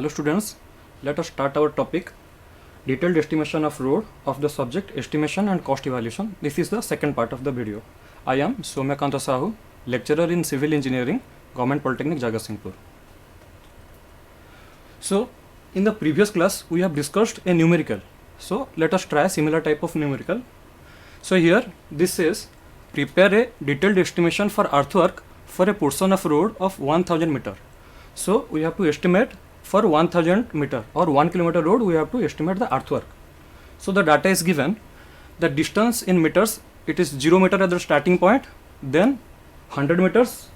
Hello students, let us start our topic detailed estimation of road of the subject estimation and cost evaluation. This is the second part of the video. I am Soumyakanta Sahu, lecturer in civil engineering, Government Polytechnic Jagatsinghpur. So in the previous class we have discussed a numerical. So let us try a similar type of numerical. So here this says prepare a detailed estimation for earthwork for a portion of road of 1000 meter. So we have to estimate for 1000 meter or 1 kilometer road, we have to estimate the earthwork. So the data is given, the distance in meters, it is 0 meter at the starting point, then 100 meters,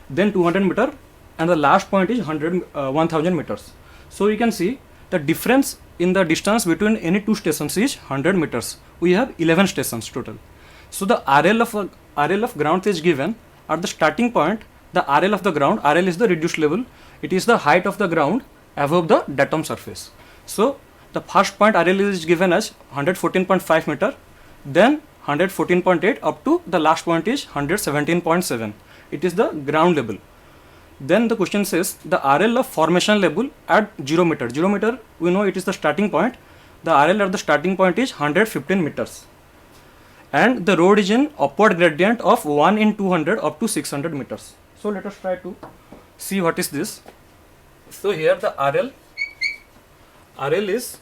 then 200 meter, and the last point is 1000 meters. So you can see the difference in the distance between any two stations is 100 meters. We have 11 stations total. So the RL of ground is given at the starting point. The RL of the ground, RL is the reduced level, it is the height of the ground above the datum surface. So the first point RL is given as 114.5 meter, then 114.8 up to the last point is 117.7. It is the ground level. Then the question says the RL of formation level at 0 meter. 0 meter we know it is the starting point. The RL at the starting point is 115 meters. And the road is in upward gradient of 1 in 200 up to 600 meters. So let us try to see what is this. So here the RL is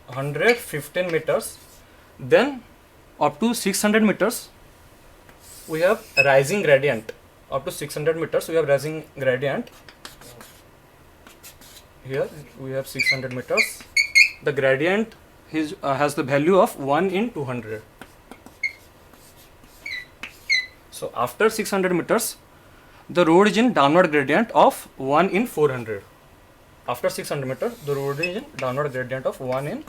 115 meters, then up to 600 meters we have rising gradient. Up to 600 meters we have rising gradient. Here we have 600 meters. The gradient has the value of 1 in 200. So after 600 meters, the road is in downward gradient of 1 in 400. After 600 meters, the road is in downward gradient of 1 in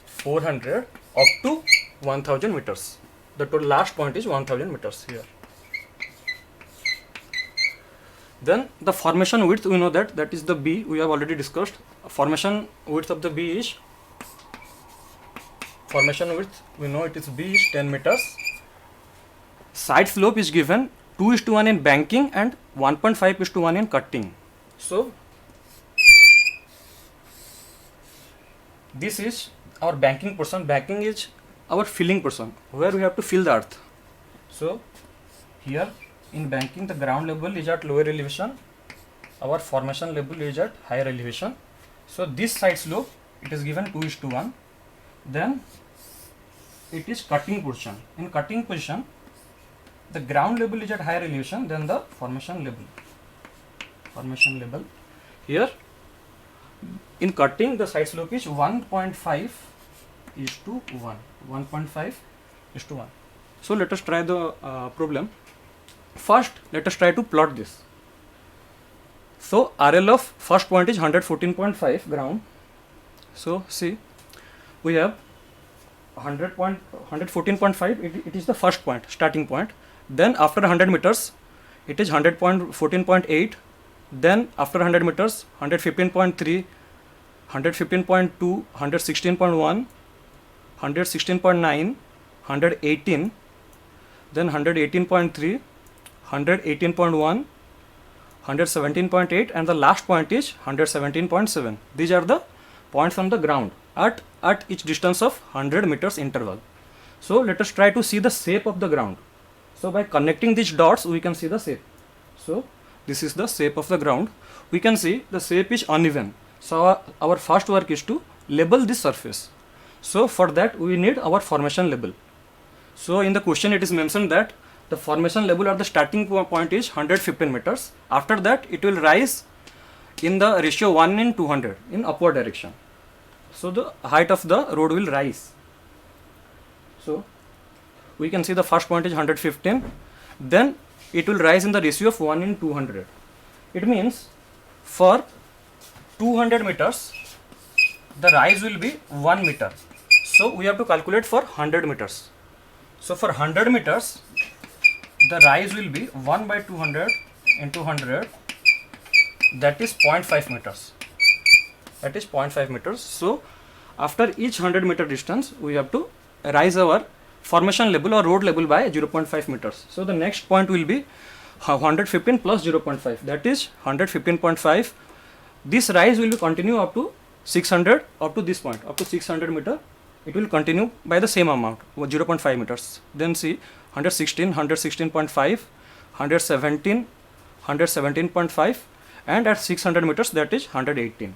400 up to 1000 meters. The total last point is 1000 meters here. Then the formation width, we know that is the B, we have already discussed. Formation width of the B is, formation width, we know it is B is 10 meters. Side slope is given 2:1 in banking and 1.5:1 in cutting. So this is our banking portion. Banking is our filling portion where we have to fill the earth. So here in banking the ground level is at lower elevation, our formation level is at higher elevation. So this side slope it is given 2:1. Then it is cutting portion. In cutting position the ground level is at higher elevation than the formation level. Here in cutting the side slope is 1.5:1. 1.5:1. So let us try the problem. First let us try to plot this. So RL of first point is 114.5 ground. So see we have 114.5, it is the first point, starting point. Then after 100 meters it is 114.8, then after 100 meters 115.3, 115.2, 116.1, 116.9, 118, then 118.3, 118.1, 117.8, and the last point is 117.7. These are the points on the ground at each distance of 100 meters interval. So let us try to see the shape of the ground. So by connecting these dots we can see the shape. So this is the shape of the ground. We can see the shape is uneven. So our first work is to level this surface. So for that we need our formation level. So in the question it is mentioned that the formation level at the starting point is 115 meters. After that it will rise in the ratio 1 in 200 in upward direction. So the height of the road will rise. So we can see the first point is 115, then it will rise in the ratio of 1 in 200. It means for 200 meters the rise will be 1 meter. So we have to calculate for 100 meters. So for 100 meters the rise will be 1 by 200 into 100, that is 0.5 meters. That is 0.5 meters. So after each 100 meter distance we have to rise our formation level or road level by 0.5 meters. So the next point will be 115 plus 0.5, that is 115.5. This rise will continue up to 600, up to this point, up to 600 meter. It will continue by the same amount, 0.5 meters. Then see 116, 116.5, 117, 117.5, and at 600 meters, that is 118.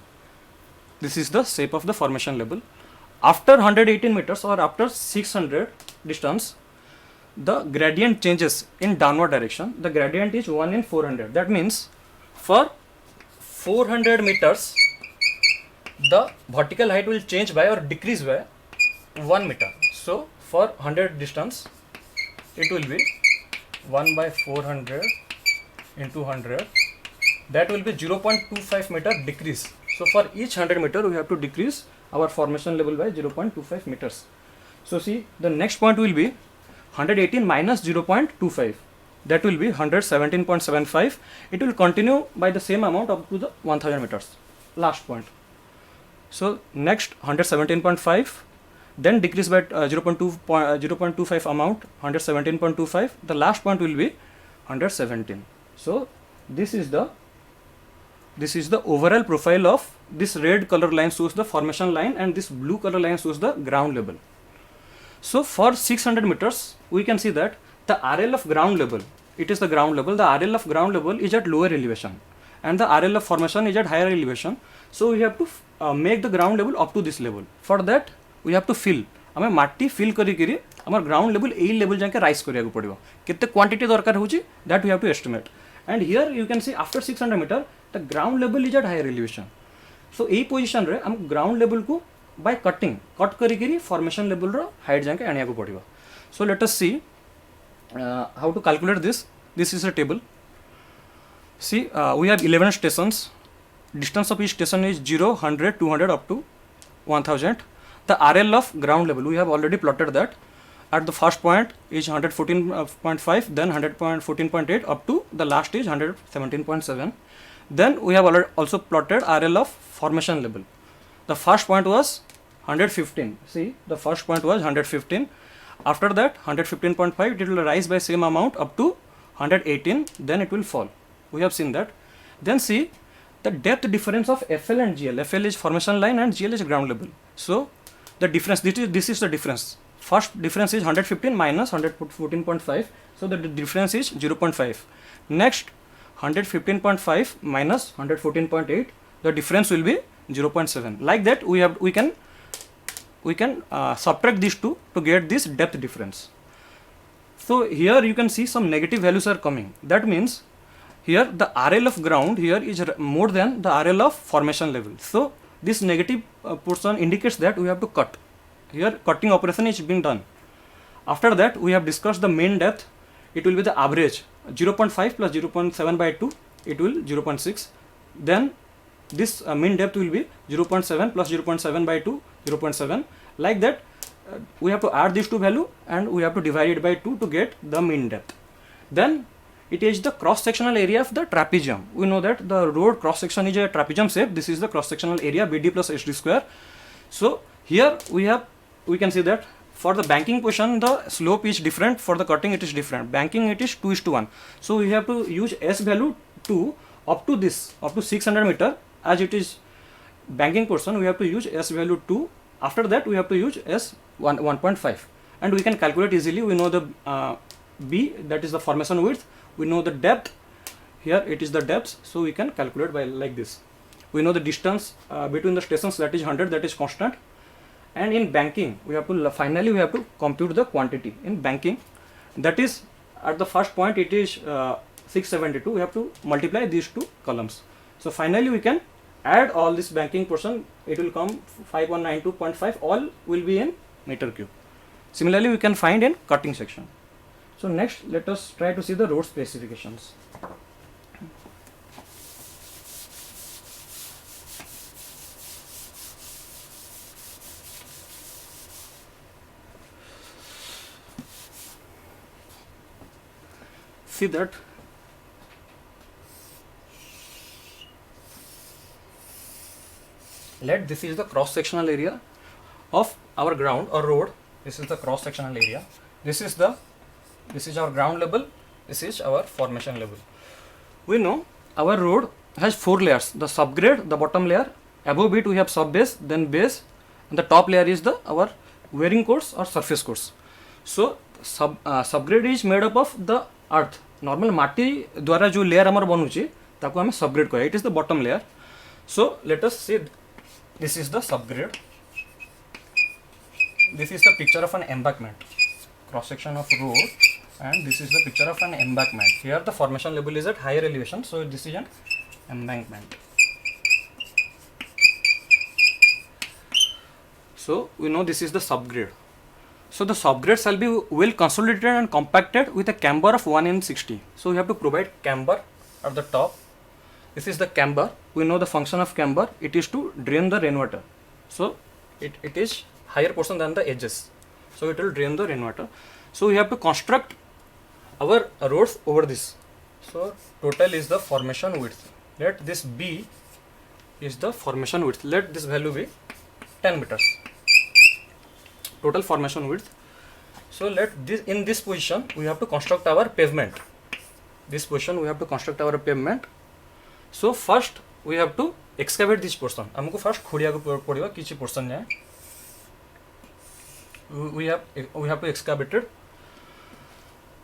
This is the shape of the formation level. After 118 meters or after 600 distance, the gradient changes in downward direction. The gradient is 1 in 400. That means for 400 meters, the vertical height will change by or decrease by 1 meter. So for 100 distance, it will be 1 by 400 into 100. That will be 0.25 meter decrease. So for each 100 meter, we have to decrease our formation level by 0.25 meters. So see, the next point will be 118 minus 0.25. That will be 117.75. It will continue by the same amount up to the 1000 meters. Last point. So next 117.5, then decrease by 0.25 amount, 117.25. The last point will be 117. So this is the overall profile of this red color line shows the formation line and this blue color line shows the ground level. So for 600 meters, we can see that the RL of ground level, it is the ground level, the RL of ground level is at lower elevation and the RL of formation is at higher elevation. So we have to make the ground level up to this level. For that, we have to fill. हमें माटी fill करी आम ground level ए level जाके rise करिया पड़ो केते quantity दरकार होची that we have to estimate and here you can see after 600 metre the ground level is at higher elevation. So यही पोजिशन रे हम ग्राउंड लेवल को बाय कटिंग कट करी फॉर्मेशन लेवल रो हाइट जाके आनिया को पड़ो. So let us see how to calculate this. This is a table. See we have 11 stations. Distance of each station is 0, 100, 200 up to 1000. The RL of ground level, we have already plotted that. At the first point is 114.5, then 114.8 up to the last is 117.7. Then we have already also plotted RL of formation level. The first point was 115. See, the first point was 115. After that 115.5, it will rise by same amount up to 118. Then it will fall. We have seen that. Then see the depth difference of FL and GL. FL is formation line and GL is ground level. So the difference, this is the difference. First difference is 115 minus 114.5. So the difference is 0.5. Next 115.5 minus 114.8. The difference will be 0.7. Like that we can subtract these two to get this depth difference. So here you can see some negative values are coming. That means here the RL of ground here is more than the RL of formation level. So this negative portion indicates that we have to cut. Here cutting operation is being done. After that we have discussed the mean depth. It will be the average 0.5 plus 0.7 by 2, it will 0.6. Then this mean depth will be 0.7 plus 0.7 by 2, 0.7. Like that we have to add these two value and we have to divide it by 2 to get the mean depth. Then it is the cross-sectional area of the trapezium. We know that the road cross-section is a trapezium shape. This is the cross-sectional area BD plus HD square. So here we can see that for the banking portion the slope is different, for the cutting it is different. Banking it is 2:1. So we have to use S value 2 up to this, up to 600 meter. As it is banking portion, we have to use S value 2. After that we have to use S 1.5 and we can calculate easily. We know the B, that is the formation width. We know the depth, here it is the depth, so we can calculate by like this. We know the distance between the stations, that is 100, that is constant. And in banking we have to finally we have to compute the quantity. In banking, that is at the first point it is 672. We have to multiply these two columns. So finally we can add all this banking portion. It will come 5192.5. all will be in meter cube. Similarly we can find in cutting section. So next let us try to see the road specifications. See that this is the cross sectional area of our ground or road. This is the cross sectional area. This is our ground level This is our formation level. We know our road has 4 layers: the subgrade, the bottom layer, above it we have subbase, then base, and the top layer is the our wearing course or surface course. So subgrade is made up of the earth. Normal माटी द्वारा जो layer हमारा बनुची ताको हमें subgrade कहे. It is the bottom layer. So let us see, this is the subgrade. This is the picture of an embankment, cross section of road, and this is the picture of an embankment. Here the formation level is at higher elevation, so this is an embankment. So we know this is the subgrade. So the subgrade shall be well consolidated and compacted with a camber of 1 in 60. So we have to provide camber at the top. This is the camber. We know the function of camber. It is to drain the rainwater. So it is higher portion than the edges. So it will drain the rainwater. So we have to construct our roads over this. So total is the formation width. Let this B is the formation width. Let this value be 10 meters. Total formation width. So let this, in this position we have to construct our pavement. This position we have to construct our pavement. So first we have to excavate this portion. हमको first Khodiya को पड़ेगा किसी portion ने. We have to excavate it.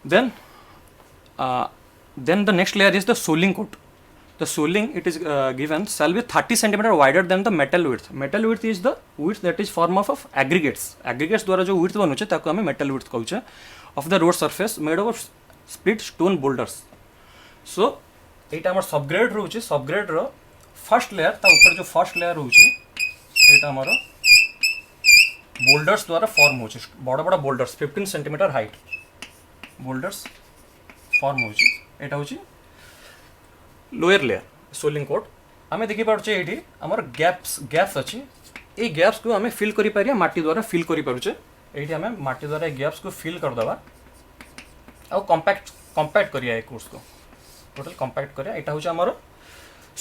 Then the next layer is the soling coat. The soling, it is given, shall be 30 cm wider than the metal width. Metal width is the width that is form of aggregates. Aggregates द्वारा जो width बनुचे ताको हमें metal width कहूचे of the road surface made of split stone boulders. So एटा हमर subgrade रहउचे. Subgrade रो first layer ता ऊपर जो first layer रहउचे एटा हमारा boulders द्वारा form होचे. बड़ा बड़ा boulders 15 cm height boulders form होचे. एटा होचे लोअर लेयर सोलिंग कोट. आमे देखि पारुचे एठी हमर गैप्स अछि. ए गैप्स को हमें फिल करि पारिया माटी द्वारा फिल करि पारुचे. एठी हमें माटी द्वारा ए गैप्स को फिल कर दबा और कॉम्पैक्ट करिया ए कोर्स को टोटल कॉम्पैक्ट करिया. एटा होचे हमर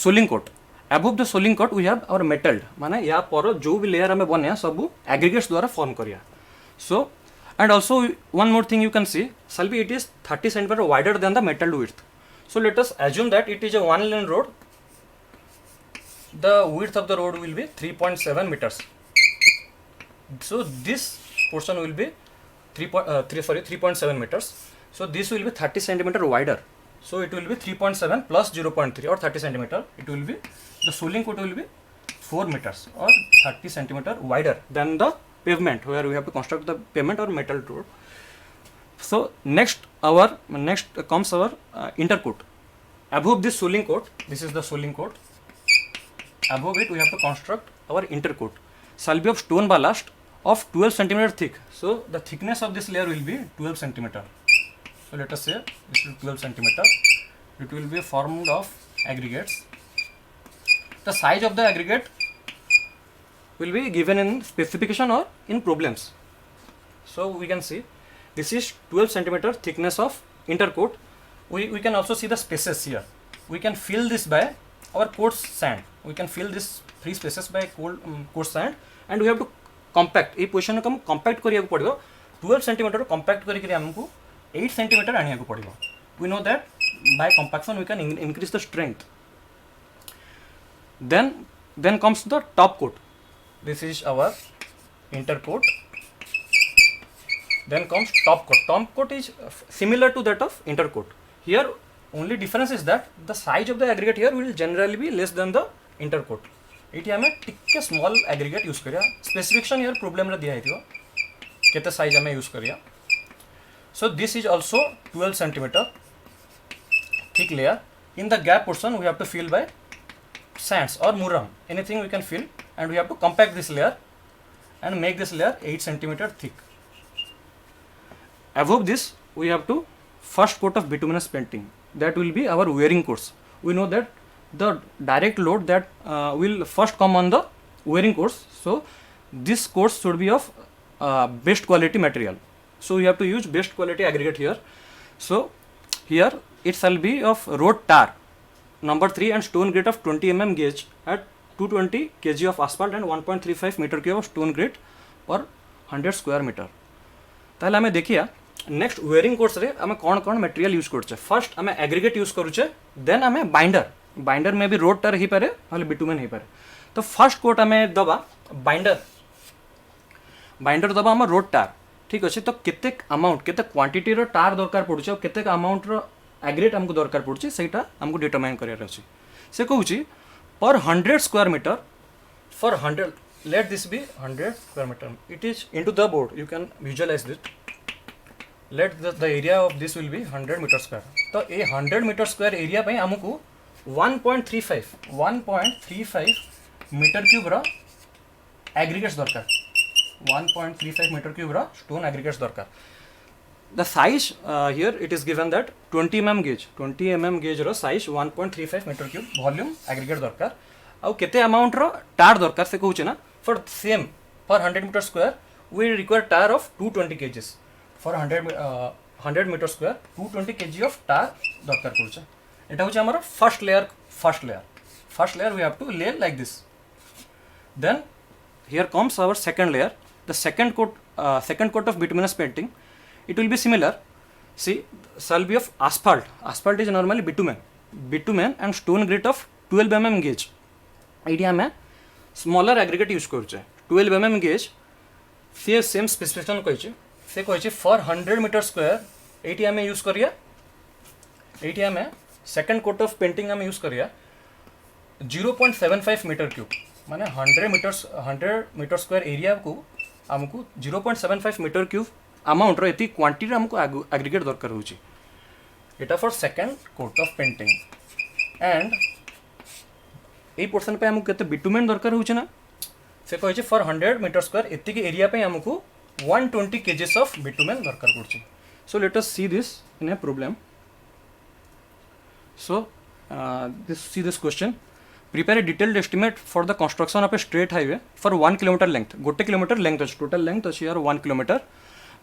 soling coat. Above the soling coat we have our metalled माने या पर जो भी लेयर हमें बने सब एग्रीगेट्स द्वारा फॉर्म करिया. सो and also one more thing you can see, shall be it is 30 cm wider than the metal width. So let us assume that it is a one lane road. The width of the road will be 3.7 meters. So this portion will be 3.7 meters. So this will be 30 cm wider. So it will be 3.7 plus 0.3 or 30 cm. It will be, the soling coat will be 4 meters or 30 cm wider than the pavement where we have to construct the pavement or metal road. So next comes our intercoat. Above this soling coat, this is the soling coat. Above it we have to construct our intercoat. Shall be of stone ballast of 12 cm thick. So the thickness of this layer will be 12 cm. So let us say this is 12 cm. It will be formed of aggregates. The size of the aggregate will be given in specification or in problems. So we can see this is 12 cm thickness of intercoat. We can also see the spaces here. We can fill this by our coarse sand. We can fill this free spaces by coarse sand, and we have to compact. ये position को हम compact करिया को पड़ेगा. 12 cm compact करी करी हमको 8 cm आनिया को पड़ेगा. We know that by compaction we can increase the strength. Then comes the top coat. This is our intercoat. Then comes top coat. Top coat is similar to that of intercoat. Here only difference is that the size of the aggregate here will generally be less than the intercoat. Eighty हमें टिके small aggregate use करिया. Specification यार problem रे दिया है थियो केते size हमें यूज करिया. So this is also 12 cm thick layer. In the gap portion we have to fill by sands or muram, anything we can fill, and we have to compact this layer and make this layer 8 cm thick. Above this we have to first coat of bituminous painting. That will be our wearing course. We know that the direct load that will first come on the wearing course. So this course should be of best quality material. So we have to use best quality aggregate here. So here it shall be of road tar number 3 and stone grate of 20 mm gauge at 220 kg of asphalt and 1.35 meter cube of stone grate per 100 square meter. ताहले हमें देखिए next wearing course रे आम कौन कौन material use करछे first आम aggregate use करूचे देन आम बाइंडर बाइंडर में भी रोड टार ही पारे हाले बिटुमेन ही पारे तो फर्स्ट कोट आम दबा बाइंडर बाइंडर दबा आम रोड टार ठीक अच्छे तो केते अमाउंट केते क्वांटिटी रो टार दरकार पड़ुचे और केते अमाउंट रो एग्रीगेट हमको दरकार पड़ुचे सेटा हमको डिटरमाइन करियार अछि से कहूची पर 100 square metre for 100 let this be 100 square meter it is into the board you can visualize it let the area of this will be 100 meter square तो ये 100 meter square area पे हमको 1.35 मीटर क्यूब रा aggregates दरकार 1.35 metre cube रा stone aggregates दरकार the size here it is given that 20 mm gauge रो size 1.35 metre cube volume aggregate दरकार आउ केते अमाउंट रो टार दरकार से कहूचे ना for same for 100 metre square we require tar of 220 kgs for 100 metre square 220 kg of tar दरकार पड़ुचे एटा होचे हमर first layer we have to lay like this then here comes our second layer the second coat of bituminous painting it will be similar see shall be of asphalt is normally bitumen and stone grit of 12 mm gauge ये आम smaller aggregate use करुचे 12 mm gauge सी same specification कही for 100 metre square ये आम use करिया ये आम second coat of painting आम यूज करिया 0.75 मीटर क्यूब माने 100 मीटर स्क्वायर एरिया को आमको 0.75 मीटर क्यूब अमाउंट रो एती क्वांटिटी हमको एग्रीगेट दरकार होची एटा for second coat of painting and ये पोर्शन पे हमको केते बिटुमेन दरकार होचे ना से कहिचे फॉर 100 मीटर स्क्वायर एती के एरिया पे हमको 120 kgs ऑफ बिटुमेन दरकार पड़चे so let us see this in a problem so this question prepare a detailed estimate for the construction of a straight highway for 1 kilometre length गोटे kilometre length अछि total length अछि यार 1 kilometre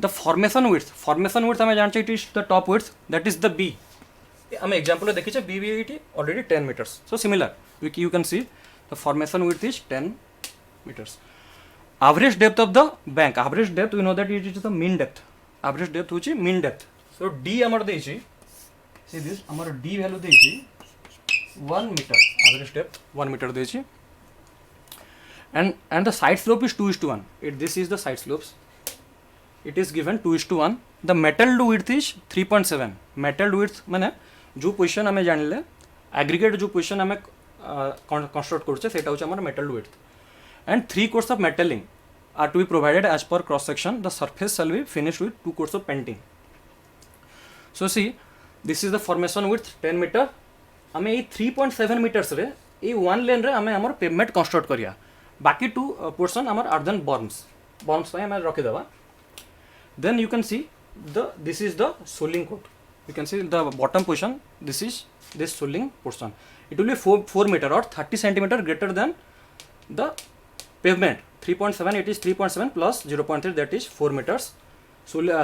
the formation width हमें जानचे it is the top width that is the B आम example देखिए B it already 10 metres so similar you can see the formation width is 10 meters average depth of the bank average depth we know that it is the mean depth average depth होची mean depth so d amar देछि see this amar d value देछि 1 meter average depth 1 meter देछि and the side slope is 2:1 this is the side slopes it is given 2:1 the metal width is 3.7 metal width माने जो position हमें जानले aggregate जो position हमें construct करछे सेटा होचे हमर metal width and 3 course of metalling are to be provided as पर cross section the surface shall be finished with 2 course of painting so see this is the formation with 10 metre हमें ये 3.7 metres रे ये one लेन रे हमें हमर pavement construct करिया बाकी 2 पोर्शन हमर अर्धन बर्म्स पे हमें रखि देबा then you can see this is the soling coat you can see the bottom portion this is this soling portion it will be 4 meter or 30 centimeter greater than the pavement 3.7 it is 3.7 plus 0.3 that is 4 meters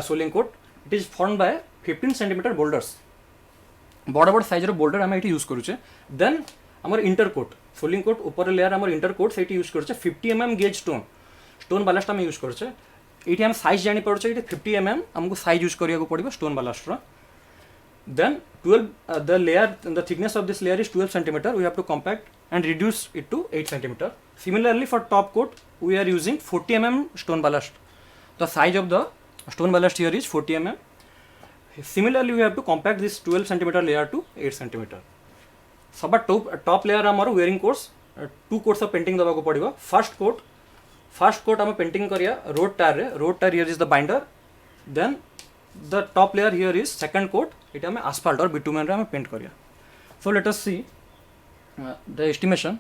soling coat it is formed by 15 centimeter boulders बड़ बड़ size रो boulder आम ये use करुचे then आमर इंटरकोट soling coat ऊपर layer आमर इंटरकोट से use करुचे 50 mm गेज स्टोन बालास्ट आम यूज करुचे ये आम साइज जानी पड़े ये 50 mm आमको साइज यूज करिया पड़ो stone ballast then 12 the layer the thickness of this layer is 12 centimeter we have to compact and reduce it to 8 centimeter similarly for top coat we are using 40 mm stone ballast the size of the stone ballast here is 40 mm Similarly, we have to compact this 12 centimeter layer to 8 centimeter. सब top layer आमर wearing course 2 course of painting दबा को पड़िबो first coat आम painting करिया road tar here is the binder then the top layer here is second coat इटा आम asphalt और बिटुमेन रे आम पेंट करिया so let us see the estimation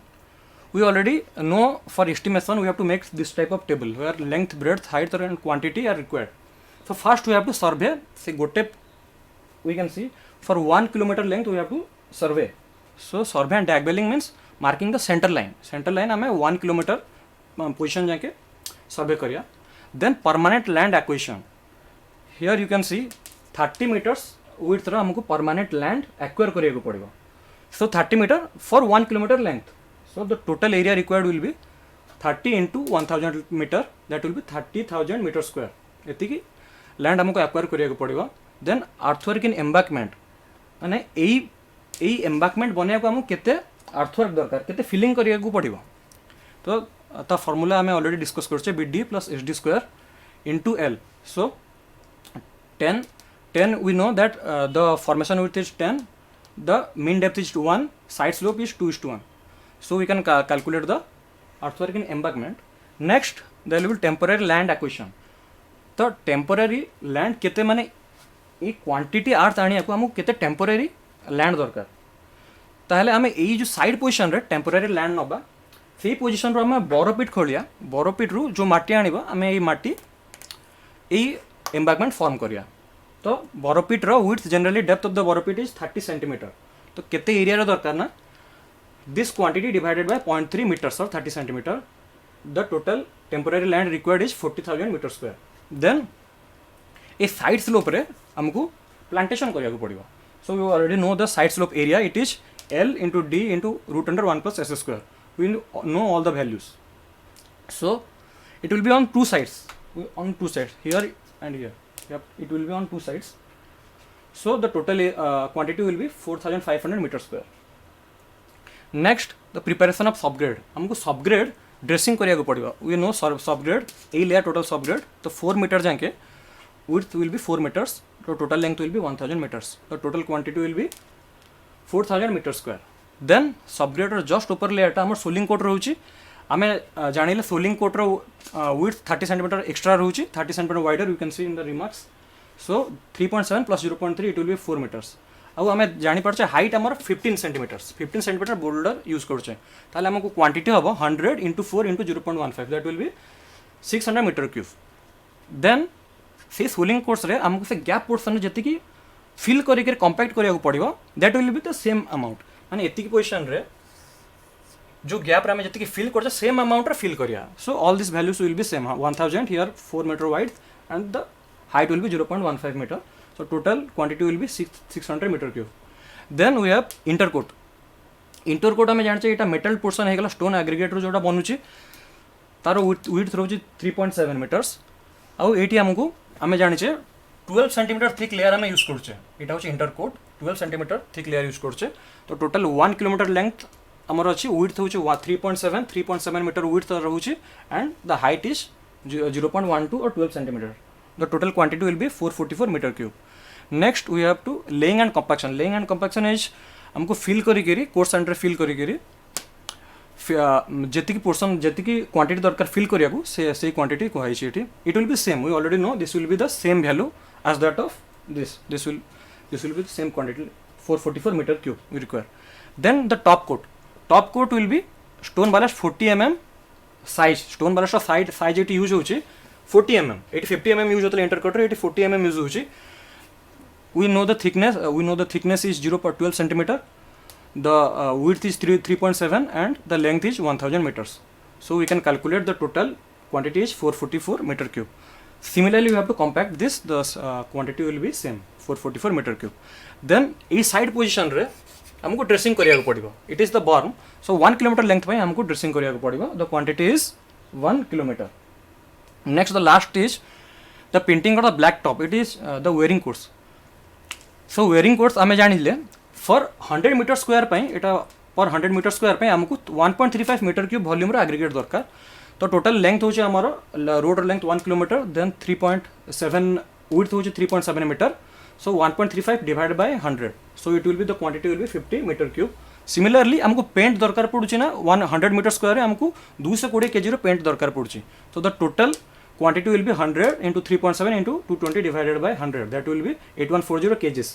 we already know for estimation we have to make this type of table where length breadth height and quantity are required. So first we have to survey say gote we can see for 1 kilometer length we have to survey. So survey and diagballing means marking the center line हमें 1 kilometer position जाके survey करिया. Then permanent land acquisition. Here you can see 30 meters width रा हमको permanent land acquire करिया को पड़ेगा. So 30 meter for 1 kilometer length. So the total area required will be 30 into 1000 meter that will be 30,000 meter square. एतिकी land आमको acquire करिया पड़ो. Then earthwork इन एम्बाकमेंट माने यही एम्बाकमेंट बनवाक आमको केते अर्थवर्क दरकार केते फिलिंग करिया पड़ो. तो ता फॉर्मूला आम ऑलरेडी डिस्कस करछे BD plus HD square into L. So 10 we know that the formation width is 10, the mean depth is 1, side slope is 2:1. So we can calculate the earthwork in embankment. Next there will be temporary land acquisition. तो temporary land केते माने ये quantity अर्थ आनी को हमको केते temporary land दरकार. ताहले आमे एई जो साइड पोजीशन रे temporary land नबा सेही पोजीशन रो आमे बोरोपिट खोलिया बोरोपिट रु जो माटी आनिबा आमे एई माटी एई एम्बाकमेंट फॉर्म करिया. तो बोरोपिट रो width generally depth of the borrow pit is 30 centimetre. तो केते एरिया रो दरकार ना this quantity divided by 0.3 metres और 30 centimetre. The total temporary land required is 40,000 metre square. Then a side slope रे हमको प्लांटेशन करिया पड़ो. So you already know the side slope area it is L into D into root under 1 plus S square. We know all the values. So it will be on two sides here and here. Yep, it will be on two sides. So the total quantity will be 4,500 meter square. Next the preparation of subgrade. हमको subgrade dressing करिया को पड़ेगा. We know subgrade a layer total subgrade तो 4 meter जाके width will be 4 meters. तो total length will be 1,000 meters. The total quantity will be 4,000 meter square. Then subgrade row just ऊपर layer टा हमर soiling coat रहउची. आमे जानिले soling coat row width 30 cm extra रहउची 30 cm wider you can see in the remarks. So 3.7 plus 0.3 it will be 4 meters. आउ आमे जानि परछे height हमर 15 cm 15 cm boulder use करछे ताले हमको क्वांटिटी हबो 100 into 4 into 0.15 that will be 600 meter cube. Then से soling quotes रे हमको से गैप पोर्शन जति की फिल करि के कंपैक्ट करिया पड़िबो that will be the same amount. माने एति की पोजीशन रे जो गैप रे जति फिल करछे सेम अमाउंट रे फिल करिया. So all this values will be same 1000 here 4 metre wide and the height will be 0.15 metre. So total quantity will be 600 metre cube. Then we have intercoat आम जाने एटा metal portion है stone aggregate जोटा बनूची तार width रोचे 3.7 metres. आउ eighty आमको आम जाने 12 सेंटीमीटर थिक लेयर आम यूज करछे. एटा होची इंटरकोट 12 सेंटीमीटर थिक लेयर यूज करछे. तो टोटल 1 किलोमीटर लेंथ आमर अच्छी विड्थ होची 3.7 मीटर विड्थ रहउची एंड द हाइट इज 0.12 और 12 centimetre. The total quantity will be 444 metre cube. Next we have to laying and compaction. Laying and compaction is हमको fill करी course centre fill करी जेतिकी portion जेतिकी quantity दरकार fill करिया को से क्वांटिटी कहै छी. एठी it will be same. We already know this will be the same value as that of this will be the same quantity 444 metre cube we require. Then the top coat will be stone ballast 40 mm size. Stone ballast size ये use होची 40 mm. ये 50 mm use होता इंटरकटर ये 40 mm use होची. we know the thickness is 0.12 centimeter. The width is 3.7 and the length is 1000 meters. So we can calculate the total quantity is 444 meter cube. Similarly we have to compact this. The quantity will be same 444 meter cube. Then a side position रे हमको dressing करिया को पड़िबो. It is the बर्म. सो 1 kilometre length पे हमको dressing करिया को पड़िबो. The quantity is 1 kilometre. Next the last is the painting of the black top. It is the wearing course. So wearing course आमे जानिले फॉर 100 मीटर स्क्वायर पे एटा पर 100 मीटर स्क्वायर पे हमको 1.35 मीटर क्यूब वॉल्यूम रे एग्रीगेट दरकार. तो total length होचे हमर road length 1 kilometre. Then 3.7 width होचे 3.7 metre. So 1.35 divided by 100. So it will be the quantity will be 50 meter cube. Similarly हमको पेंट दरकार पड़ुची ना 100 मीटर स्क्वायर रे हमको 220 kg रो पेंट दरकार पड़ुची. So the total quantity will be 100 into 3.7 into 220 divided by 100. That will be 8140 kgs.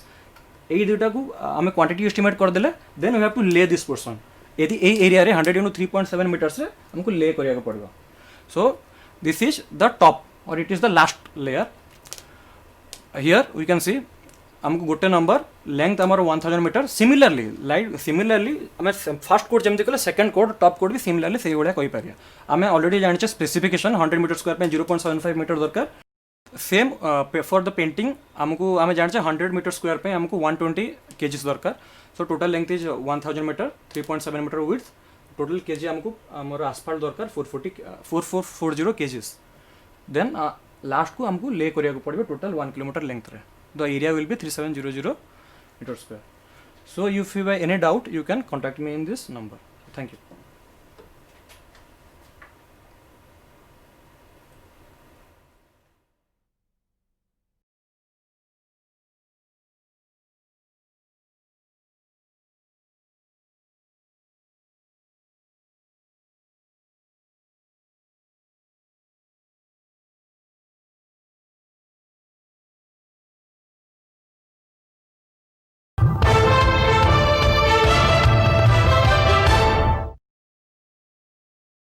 एई दुटा को हमें quantity estimate कर देले. देन वी हैव टू ले दिस पोर्शन. यदि एई एरिया रे 100 into 3.7 मीटर्स रे हमको ले करिया को पड़बा. So this is the top or it is the last layer. Here we can see हमको गोटे नंबर लेंथ आमर 1000 मीटर. सिमिलरली आम फर्स्ट कोड जमी कले सेकंड कोड टॉप कोड भी सिमिलरली से भाया कही पारिया. आम ऑलरेडी जाने स्पेसिफिकेशन 100 मीटर स्क्वायर पे 0.75 मीटर दरकार. सेम फॉर द पेंटिंग हमको आम जाने 100 मीटर स्क्वायर पे हमको 120 kgs दरकार. So total length is 1000 metre 3.7 metre width. Total KG हमको आमर आसफाल्ट दरकार 4440 kgs. देन लास्ट को आमको ले करिया पड़े टोटल 1 किलोमीटर लेंथ रे the area will be 3700 metre square. So if you have any doubt you can contact me in this number. Thank you.